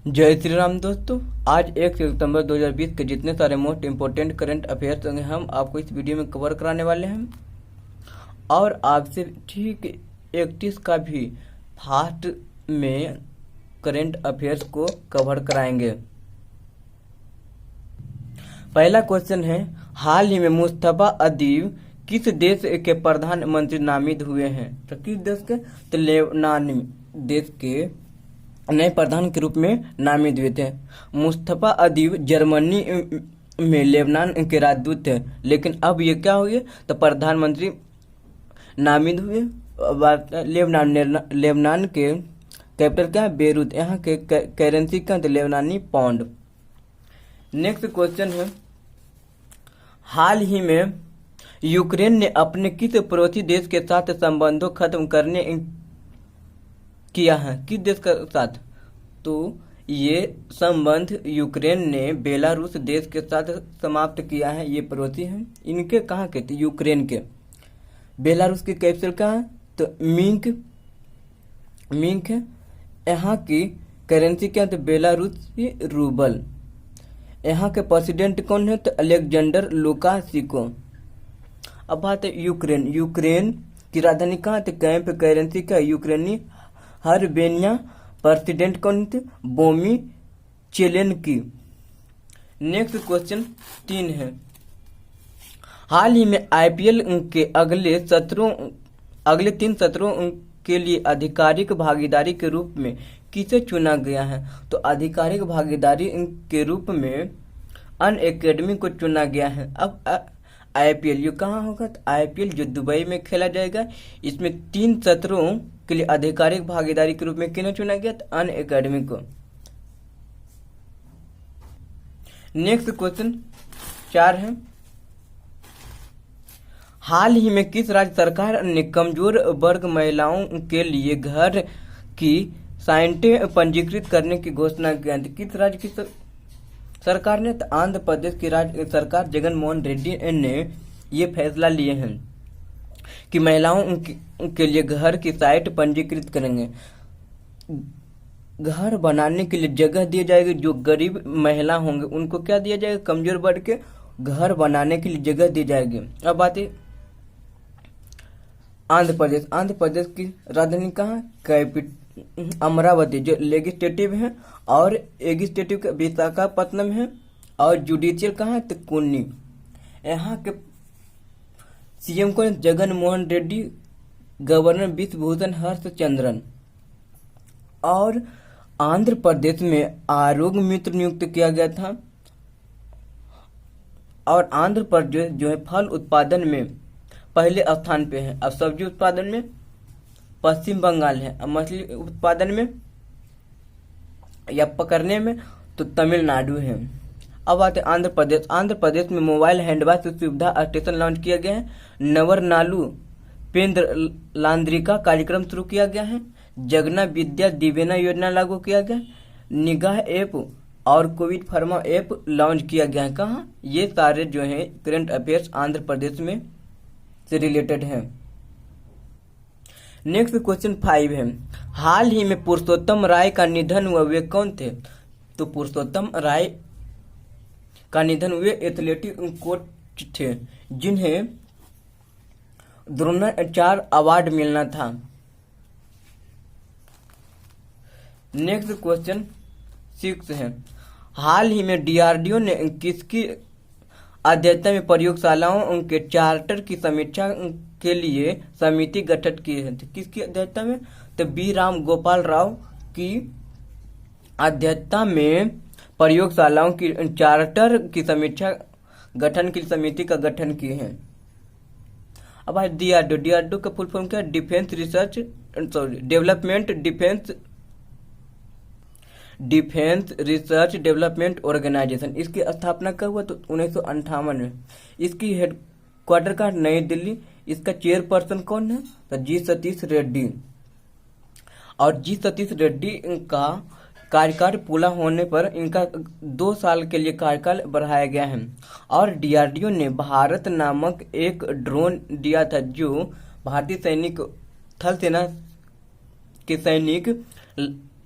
जय श्री राम दोस्तों। आज 1 सितंबर 2020 के जितने सारे मोस्ट इम्पोर्टेंट करंट अफेयर्स होंगे हम आपको इस वीडियो में कवर कराने वाले हैं और आपसे ठीक 31 का भी फास्ट में करंट अफेयर्स को कवर कराएंगे। पहला क्वेश्चन है, हाल ही में मुस्तफा अदीब किस देश के प्रधानमंत्री नामित हुए हैं? तो किस देश के? तो लेबनान देश के नए प्रधान के रूप में नामित हुए थे। मुस्तफा अदीब जर्मनी में लेबनान के राजदूत थे, लेकिन अब ये क्या हुए तो प्रधानमंत्री नामित हुए। लेबनान के कैपिटल क्या है? बेरूत। यहाँ के करेंसी क्या है? तो लेबनानी पाउंड। नेक्स्ट क्वेश्चन है, हाल ही में यूक्रेन ने अपने किस पड़ोसी देश के साथ संबंधों खत्म करने किया है? किस देश के साथ? तो ये संबंध यूक्रेन ने बेलारूस देश के साथ समाप्त किया है। ये पड़ोसी हैं। इनके कहाँ के? तो यूक्रेन के। बेलारूस की कैपिटल कहाँ है? तो मिंक है। यहाँ की करेंसी क्या है? तो बेलारूसी रूबल। यहाँ के प्रेसिडेंट कौन है? तो अलेक्जेंडर लुकाशेंको। अब बात है यूक्रेन की राजधानी कहाँ है? तो कैंप। करेंसी का यूक्रेनी हर्बेनिया। प्रेसिडेंट कौन थे? बोमी चेलेनकी। नेक्स्ट क्वेश्चन 3 है, हाल ही में आईपीएल के अगले 3 सत्रों के लिए आधिकारिक भागीदारी के रूप में किसे चुना गया है? तो आधिकारिक भागीदारी के रूप में अनअकैडमी को चुना गया है। अब आईपीएल ये कहाँ होगा? तो आईपीएल जो दुबई में खेला जाएगा, इसमें 3 सत्रों के लिए आधिकारिक भागीदारी के रूप में किन्हें चुना गया? तो अनअकैडमी को। नेक्स्ट क्वेश्चन 4 है, हाल ही में किस राज्य सरकार ने कमजोर वर्ग महिलाओं के लिए घर की साइटें पंजीकृत करने की घोषणा की? किस राज्य की सरकार ने? तो आंध्र प्रदेश की राज्य सरकार जगन मोहन रेड्डी ने ये फैसला लिए हैं कि महिलाओं के लिए घर की साइट पंजीकृत करेंगे। घर बनाने के लिए जगह दी जाएगी। जो गरीब महिला होंगे उनको क्या दिया जाएगा? कमजोर वर्ग के घर बनाने के लिए जगह दी जाएगी। अब बात है आंध्र प्रदेश की राजधानी कहाँ? अमरावती, जो लेजिस्लेटिव है, और एग्जीक्यूटिव का विशाखापत्तनम है, और जुडिशियल कहाँ है? तो कुन्नी। यहाँ के सीएम को जगन मोहन रेड्डी, गवर्नर विश्वभूषण हर्षचंद्रन। और आंध्र प्रदेश में आरोग्य मित्र नियुक्त किया गया था। और आंध्र प्रदेश जो है फल उत्पादन में पहले स्थान पे है। अब सब्जी उत्पादन में पश्चिम बंगाल है। अब मछली उत्पादन में या पकड़ने में तो तमिलनाडु है। अब आते आंध्र प्रदेश में मोबाइल हैंडवाश सुविधा स्टेशन लॉन्च किया गया है। नवरनालू पेंद्र लांद्रिका कार्यक्रम शुरू किया गया है। जगना विद्या दिवेना योजना लागू किया गया। निगाह ऐप और कोविड फर्मा ऐप लॉन्च किया गया है। कहाँ? ये सारे जो है करंट अफेयर्स आंध्र प्रदेश में से रिलेटेड है। नेक्स्ट क्वेश्चन 5 है, हाल ही में पुरुषोत्तम राय का निधन हुआ, वे कौन थे? तो पुरुषोत्तम राय का निधन हुए एथलेटिक कोच थे, जिन्हें द्रोणाचार्य अवार्ड मिलना था। नेक्स्ट क्वेश्चन 6 है, हाल ही में डीआरडीओ ने किसकी अध्यक्षता में प्रयोगशालाओं के चार्टर की समीक्षा के लिए समिति गठित की है? तो किसकी अध्यक्षता में? तो बी राम गोपाल राव की अध्यक्षता में प्रयोगशालाओं की चार्टर की समीक्षा गठन की समिति का गठन किए हैं। अब आज डीआरडीओ का फुल फॉर्म क्या है? Defence research development organisation. इसकी स्थापना कब हुआ? तो 1958 में। इसकी हेडक्वार्टर का नई दिल्ली। इसका चेयरपर्सन कौन है? तो जी सतीश रेड्डी। और जी सतीश रेड्डी का कार्यकाल पूरा होने पर इनका 2 साल के लिए कार्यकाल बढ़ाया गया है। और डीआरडीओ ने भारत नामक एक ड्रोन दिया था, जो भारतीय सैनिक थल सेना के सैनिक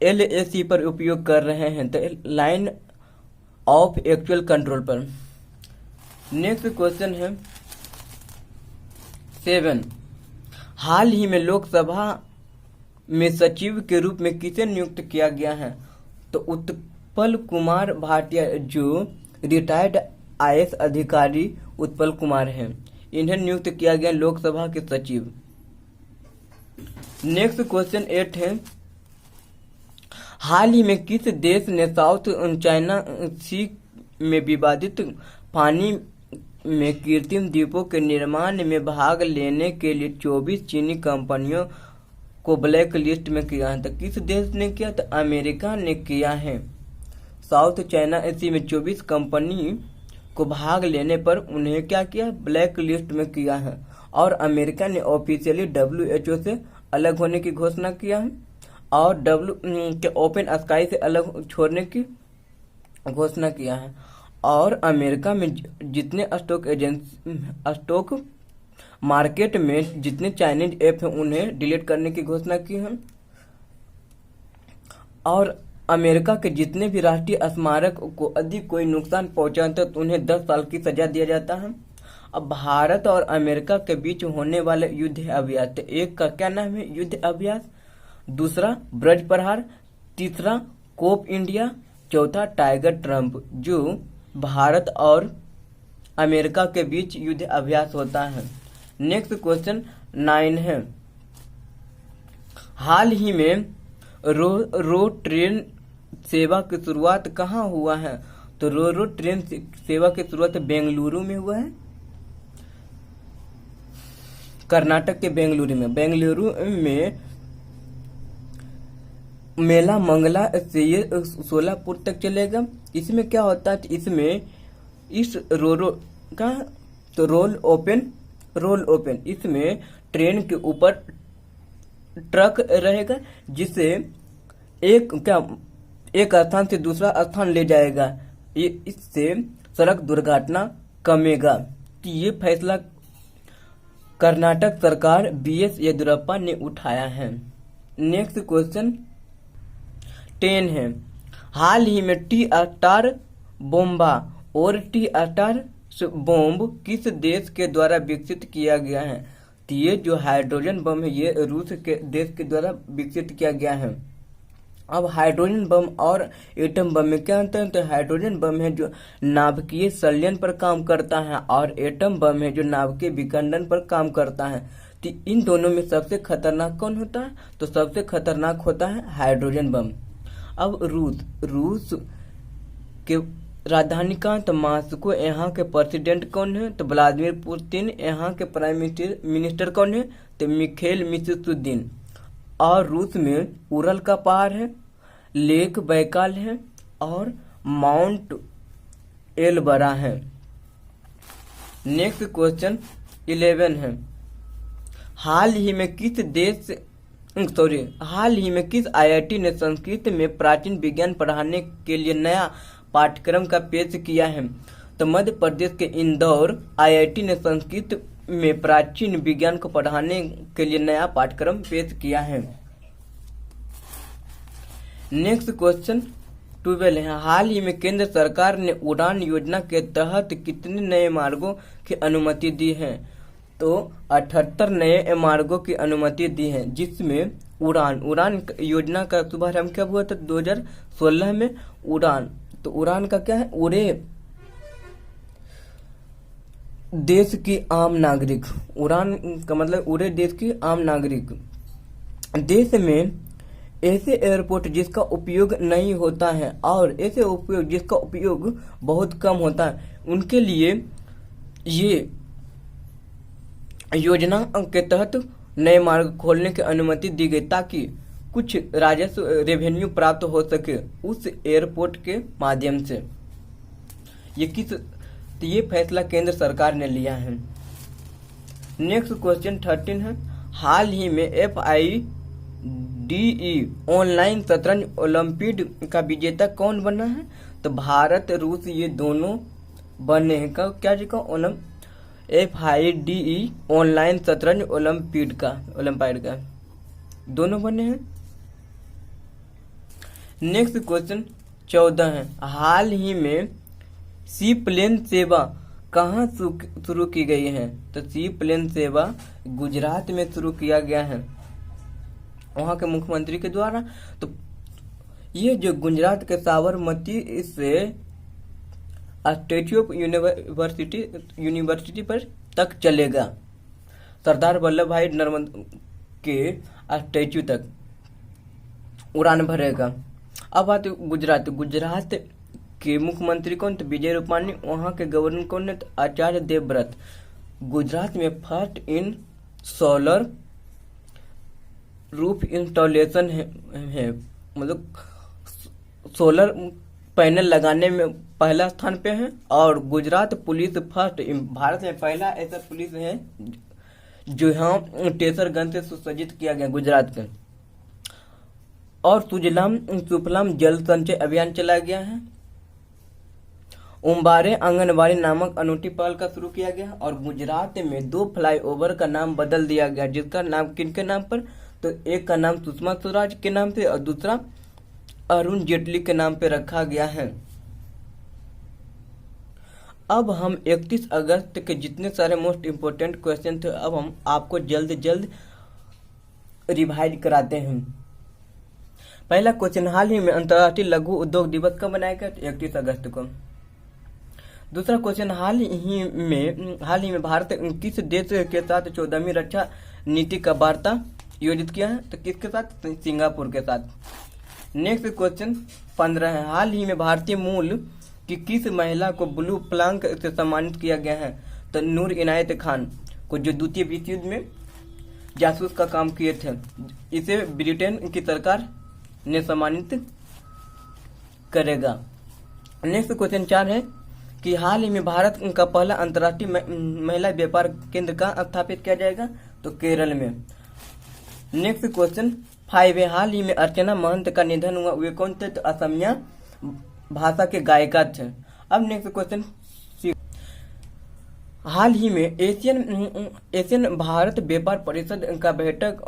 LAC पर उपयोग कर रहे हैं, तो लाइन ऑफ एक्चुअल कंट्रोल पर। नेक्स्ट क्वेश्चन है 7, हाल ही में लोकसभा में सचिव के रूप में किसे नियुक्त किया गया है? तो उत्पल कुमार भाटिया, जो रिटायर्ड IAS अधिकारी उत्पल कुमार हैं, इन्हें नियुक्त किया गया लोकसभा के सचिव। नेक्स्ट क्वेश्चन 8 है, हाल ही में किस देश ने साउथ चाइना सी में विवादित पानी में कृत्रिम द्वीपों के निर्माण में भाग लेने के लिए 24 चीनी कंपनियों को ब्लैक लिस्ट में किया है? तो किस देश ने किया? तो अमेरिका ने किया है। साउथ चाइना सी में 24 कंपनी को भाग लेने पर उन्हें क्या किया? ब्लैक लिस्ट में किया है। और अमेरिका ने ऑफिशियली WHO से अलग होने की घोषणा किया है और के ओपन स्काई से अलग छोड़ने की घोषणा किया है। और अमेरिका में जितने स्टॉक मार्केट में जितने चाइनीज ऐप हैं उन्हें डिलीट करने की घोषणा की है। और अमेरिका के जितने भी राष्ट्रीय स्मारक को अधिक कोई नुकसान पहुंचाता है तो उन्हें 10 साल की सजा दिया जाता है। अब भारत और अमेरिका के बीच होने वाले युद्ध अभ्यास, तो एक का क्या नाम है? युद्ध अभ्यास, दूसरा ब्रज प्रहार, तीसरा कोप इंडिया, चौथा टाइगर ट्रंप, जो भारत और अमेरिका के बीच युद्ध अभ्यास होता है। नेक्स्ट क्वेश्चन 9 है, हाल ही में रो ट्रेन सेवा की शुरुआत कहाँ हुआ है? तो रो ट्रेन सेवा की शुरुआत बेंगलुरु में हुआ है, कर्नाटक के बेंगलुरु में मेला मंगला से ये सोलापुर तक चलेगा। इसमें क्या होता है? इसमें इस रो का तो रोल ओपन इसमें ट्रेन के ऊपर ट्रक रहेगा जिसे एक स्थान से दूसरा स्थान ले जाएगा। इससे सड़क दुर्घटना कमेगा। तो ये फैसला कर्नाटक सरकार BS येदियुरप्पा ने उठाया है। नेक्स्ट क्वेश्चन 10 है, हाल ही में T-STAR बोम्बा और T-STAR बॉम्ब किस देश के द्वारा विकसित किया गया है? तो ये जो हाइड्रोजन बम है ये रूस के देश के द्वारा विकसित किया गया है। अब हाइड्रोजन बम और एटम बम में क्या अंतर है? तो हाइड्रोजन बम है जो नाभिकीय संलयन पर काम करता है और एटम बम है जो नाभिकीय विखंडन पर काम करता है। तो इन दोनों में सबसे खतरनाक कौन होता है? तो सबसे खतरनाक होता है हाइड्रोजन बम। अब रूस के राजधानी का तो मास्को, यहाँ के प्रेसिडेंट कौन है? तो व्लादिमीर पुतिन। यहाँ के प्राइम मिनिस्टर कौन है? तो मिखेल मिशुस्तिन। और रूस में उरल का पहाड़ है, लेक बैकाल है और माउंट एलबरा है। नेक्स्ट क्वेश्चन 11 है, हाल ही में किस IIT ने संस्कृत में प्राचीन विज्ञान पढ़ाने के लिए नया पाठ्यक्रम का पेश किया है? तो मध्य प्रदेश के इंदौर IIT ने संस्कृत में प्राचीन विज्ञान को पढ़ाने के लिए नया पाठ्यक्रम पेश किया है। नेक्स्ट क्वेश्चन 12 है, हाल ही में केंद्र सरकार ने उड़ान योजना के तहत कितने नए मार्गों की अनुमति दी है? तो 78 नए मार्गों की अनुमति दी है, जिसमें उड़ान योजना का शुभारंभ कब हुआ था? 2016 में। उड़ान, तो उड़ान का क्या है? उड़े देश की आम नागरिक। उड़ान का मतलब उड़े देश की आम नागरिक। देश में ऐसे एयरपोर्ट जिसका उपयोग नहीं होता है और ऐसे उपयोग जिसका उपयोग बहुत कम होता है, उनके लिए ये योजना के तहत नए मार्ग खोलने की अनुमति दी गई ताकि कुछ राजस्व रेवेन्यू प्राप्त हो सके उस एयरपोर्ट के माध्यम से। ये फैसला केंद्र सरकार ने लिया है। नेक्स्ट क्वेश्चन 13 है, हाल ही में FIDE ऑनलाइन शतरंज ओलंपियाड का विजेता कौन बना है? तो भारत रूस ये दोनों बने हैं। क्या जी का FIDE ऑनलाइन शतरंज ओलंपियाड का दोनों बने हैं। नेक्स्ट क्वेश्चन 14 है, हाल ही में सी प्लेन सेवा कहाँ शुरू की गई है? तो सी प्लेन सेवा गुजरात में शुरू किया गया है, वहाँ के मुख्यमंत्री के द्वारा। तो ये जो गुजरात के साबरमती से स्टैच्यू ऑफ यूनिवर्सिटी पर तक चलेगा, सरदार वल्लभ भाई नर्मदा के स्टैच्यू तक उड़ान भरेगा। अब बात गुजरात के मुख्यमंत्री कौन? तो विजय रूपाणी। वहाँ के गवर्नर कौन है? तो आचार्य देवव्रत। गुजरात में first in solar roof installation है, मतलब सोलर पैनल लगाने में पहला स्थान पे है। और गुजरात पुलिस फर्स्ट, भारत में पहला ऐसा पुलिस है जो यहाँ टेसर गन से सुसज्जित किया गया गुजरात के। और सुजलाम सुफलाम जल संचय अभियान चलाया गया है। उम्बारे आंगनबाड़ी नामक अनूठी पहल का शुरू किया गया। और गुजरात में 2 फ्लाईओवर का नाम बदल दिया गया, जिसका नाम किनके नाम पर? तो एक का नाम सुषमा स्वराज के नाम पे और दूसरा अरुण जेटली के नाम पे रखा गया है। अब हम 31 अगस्त के जितने सारे मोस्ट इम्पोर्टेंट क्वेश्चन थे, अब हम आपको जल्द रिवाइज कराते हैं। पहला क्वेश्चन, हाल ही में अंतर्राष्ट्रीय लघु उद्योग दिवस कब मनाया गया? 31 अगस्त को। दूसरा क्वेश्चन, हाल ही में भारत किस देश के साथ 14वीं रक्षा नीति का वार्ता योजित किया है? तो किसके साथ? सिंगापुर के साथ। नेक्स्ट क्वेश्चन 15 है, हाल ही में भारतीय मूल की किस महिला को ब्लू प्लांक से सम्मानित किया गया है? तो नूर इनायत खान को, जो द्वितीय विश्व युद्ध में जासूस का काम किए थे। इसे ब्रिटेन की सरकार ने सम्मानित करेगा। नेक्स्ट क्वेश्चन 4 है कि हाल ही में भारत का पहला अंतर्राष्ट्रीय महिला व्यापार केंद्र कहाँ स्थापित किया जाएगा? तो केरल में। नेक्स्ट क्वेश्चन 5 है, हाल ही में अर्चना महंत का निधन हुआ, वे कौन थे? तो असमिया भाषा के गायिका थे। अब नेक्स्ट क्वेश्चन, हाल ही में एशियन भारत व्यापार परिषद का बैठक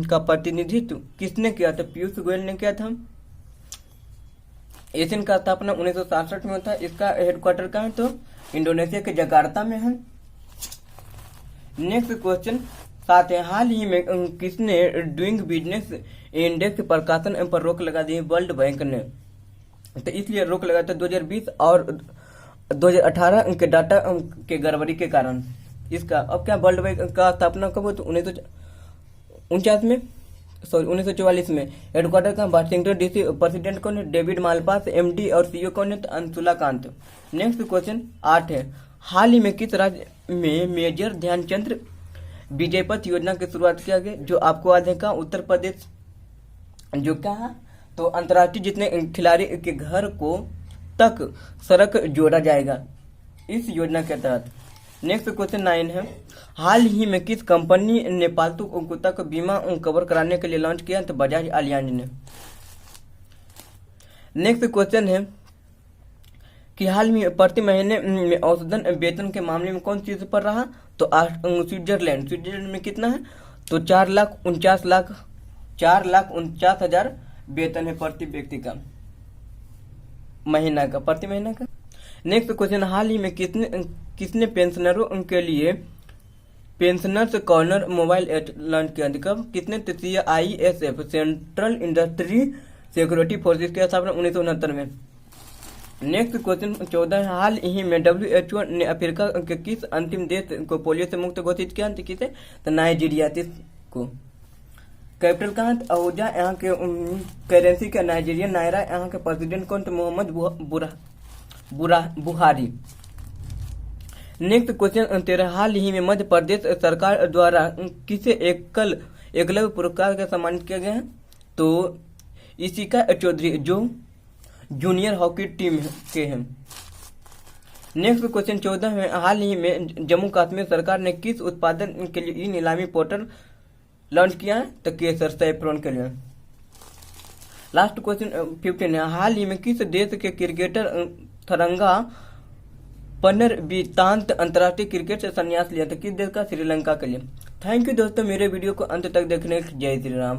का प्रतिनिधित्व किसने किया था? पीयूष गोयल ने किया था। एशियन का स्थापना 1967 में होता है। इसका हेडक्वार्टर कहाँ है? तो इंडोनेशिया के जकार्ता में है। नेक्स्ट क्वेश्चन 7 है, हाल ही में किसने डूइंग बिजनेस इंडेक्स प्रकाशन पर रोक लगा दी है? वर्ल्ड बैंक ने। तो इसलिए रोक लगा था 2020 और 2018 के डाटा के गड़बड़ी के कारण इसका। अब क्या, वर्ल्ड बैंक का स्थापना कब हुआ? तो 1944 में। हेडक्वार्टर का वाशिंगटन डीसी। प्रेसिडेंट कौन है? David Malpass. एमडी और सीईओ कौन है? तो अंशुला कांत। नेक्स्ट क्वेश्चन 8 है, हाल ही में किस राज्य में मेजर ध्यानचंद विजयपथ योजना की शुरुआत किया गया? जो आपको याद है का? उत्तर प्रदेश। जो क्या है? तो अंतर्राष्ट्रीय जितने खिलाड़ी के घर को तक सड़क जोड़ा जाएगा इस योजना के तहत। नेक्स्ट क्वेश्चन 9 है, हाल ही में किस कंपनी ने पालतू कुत्ता का बीमा कवर कराने के लिए लॉन्च किया? तो बजाज अलियांज ने। नेक्स्ट क्वेश्चन है कि हाल में प्रति महीने में औसतन वेतन के मामले में कौन चीज पर रहा? तो स्विट्जरलैंड में कितना है? तो 4,49,000 वेतन है प्रति व्यक्ति का, प्रति महीना का। नेक्स्ट क्वेश्चन, हाल ही में किसने पेंशनरों के लिए pensioners corner mobile app launch किया? कब? कितने? CISF central industry security forces की स्थापना 1969 में। नेक्स्ट क्वेश्चन 14 है, हाल ही में WHO ने अफ्रीका के किस अंतिम देश को पोलियो से मुक्त घोषित किया? किसे? तो नाइजीरिया को। कैपिटल कहाँ? अबुजा। यहाँ के करेंसी का नाइजीरियन नायरा। यहाँ के प्रेसिडेंट कौन? तो मोहम्मद बुहारी। नेक्स्ट क्वेश्चन 13, हाल ही में मध्य प्रदेश सरकार द्वारा किसे एकलव्य पुरस्कार से सम्मानित किया गया है? तो इशिका चौधरी, जो जूनियर हॉकी टीम के हैं। नेक्स्ट क्वेश्चन 14 में, हाल ही में जम्मू कश्मीर सरकार ने किस उत्पादन के लिए ई नीलामी पोर्टल लॉन्च किया है? तो केसर, सैफ्रॉन के लिए। लास्ट क्वेश्चन 15 है, हाल ही में किस देश के क्रिकेटर थरंगा पुनर्वितांत अंतर्राष्ट्रीय क्रिकेट से संन्यास लिया था? किस देश का? श्रीलंका के लिए। थैंक यू दोस्तों, मेरे वीडियो को अंत तक देखने के लिए। जय श्री राम।